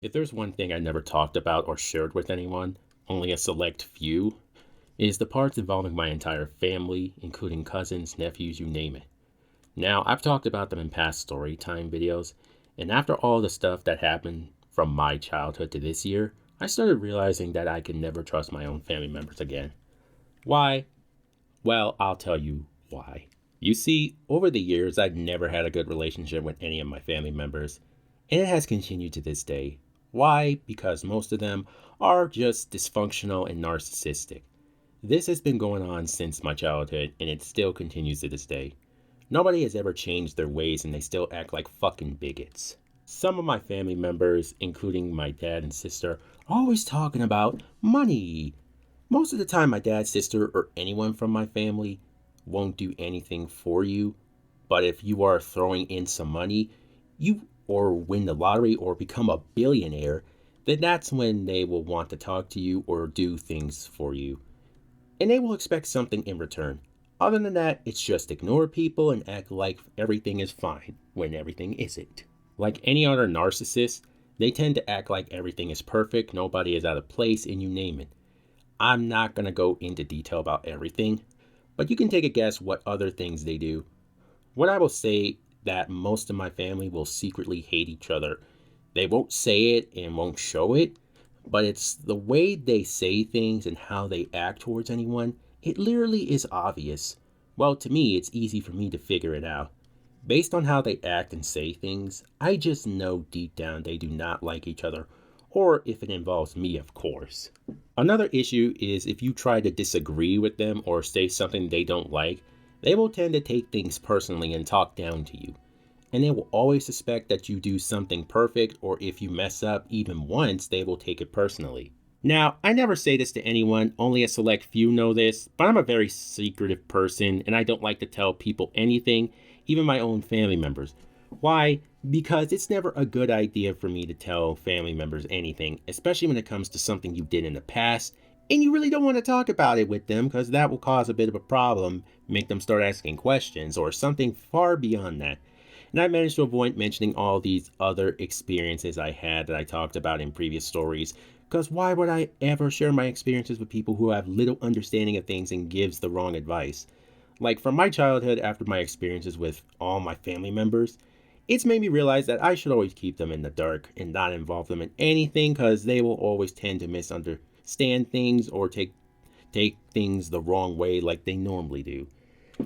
If there's one thing I never talked about or shared with anyone, only a select few, is the parts involving my entire family, including cousins, nephews, you name it. Now, I've talked about them in past Storytime videos, and after all the stuff that happened from my childhood to this year, I started realizing that I could never trust my own family members again. Why? Well, I'll tell you why. You see, over the years, I've never had a good relationship with any of my family members, and it has continued to this day. Why? Because most of them are just dysfunctional and narcissistic. This has been going on since my childhood, and it still continues to this day. Nobody has ever changed their ways, and they still act like fucking bigots. Some of my family members, including my dad and sister, are always talking about money. Most of the time, my dad, sister, or anyone from my family won't do anything for you. But if you are throwing in some money, you or win the lottery or become a billionaire, then that's when they will want to talk to you or do things for you. And they will expect something in return. Other than that, it's just ignore people and act like everything is fine when everything isn't. Like any other narcissist, they tend to act like everything is perfect, nobody is out of place, and you name it. I'm not going to go into detail about everything, but you can take a guess what other things they do. What I will say that most of my family will secretly hate each other. They won't say it and won't show it, but it's the way they say things and how they act towards anyone. It literally is obvious. Well, to me, it's easy for me to figure it out. Based on how they act and say things, I just know deep down they do not like each other, or if it involves me, of course. Another issue is if you try to disagree with them or say something they don't like, they will tend to take things personally and talk down to you. And they will always suspect that you do something perfect, or if you mess up even once, they will take it personally. Now, I never say this to anyone, only a select few know this, but I'm a very secretive person and I don't like to tell people anything, even my own family members. Why? Because it's never a good idea for me to tell family members anything, especially when it comes to something you did in the past, and you really don't want to talk about it with them because that will cause a bit of a problem, make them start asking questions, or something far beyond that. And I managed to avoid mentioning all these other experiences I had that I talked about in previous stories, because why would I ever share my experiences with people who have little understanding of things and gives the wrong advice? Like from my childhood, after my experiences with all my family members, it's made me realize that I should always keep them in the dark and not involve them in anything because they will always tend to misunderstand things or take things the wrong way like they normally do.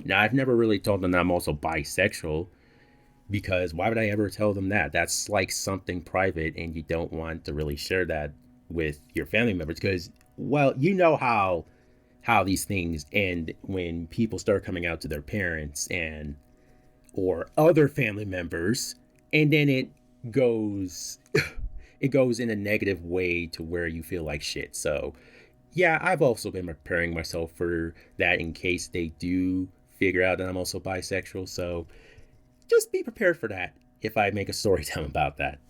Now, I've never really told them that I'm also bisexual because why would I ever tell them that? That's like something private and you don't want to really share that with your family members because, well, you know how these things end when people start coming out to their parents and or other family members, and then it goes it goes in a negative way to where you feel like shit. So yeah, I've also been preparing myself for that in case they do figure out that I'm also bisexual. So just be prepared for that if I make a story time about that.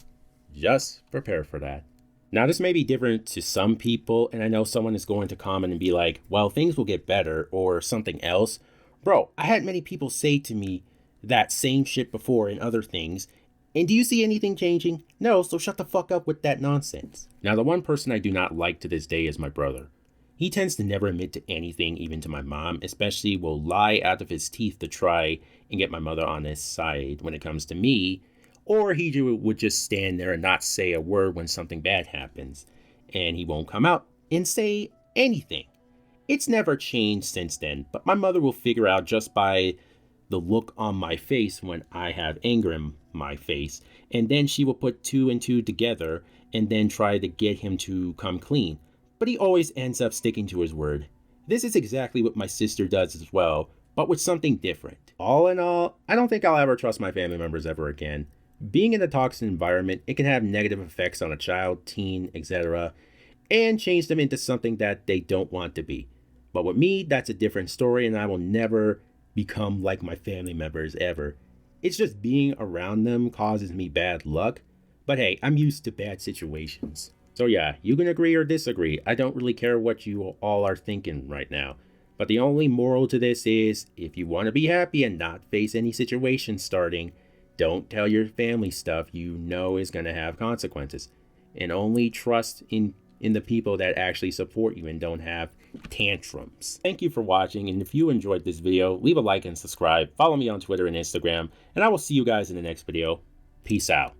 Just prepare for that. Now, this may be different to some people, and I know someone is going to comment and be like, well, things will get better or something else. Bro, I had many people say to me that same shit before and other things. And do you see anything changing? No, so shut the fuck up with that nonsense. Now, the one person I do not like to this day is my brother. He tends to never admit to anything, even to my mom, especially will lie out of his teeth to try and get my mother on his side when it comes to me, or he would just stand there and not say a word when something bad happens, and he won't come out and say anything. It's never changed since then, but my mother will figure out just by the look on my face when I have anger in my face, and then she will put two and two together and then try to get him to come clean. But he always ends up sticking to his word. This is exactly what my sister does as well, but with something different. All in all, I don't think I'll ever trust my family members ever again. Being in a toxic environment, it can have negative effects on a child, teen, etc., and change them into something that they don't want to be. But with me, that's a different story, and I will never become like my family members ever. It's just being around them causes me bad luck, but hey, I'm used to bad situations. So yeah, you can agree or disagree. I don't really care what you all are thinking right now. But the only moral to this is, if you want to be happy and not face any situation starting, don't tell your family stuff you know is going to have consequences. and only trust in the people that actually support you and don't have tantrums. Thank you for watching, and if you enjoyed this video, leave a like and subscribe. Follow me on Twitter and Instagram, and I will see you guys in the next video. Peace out.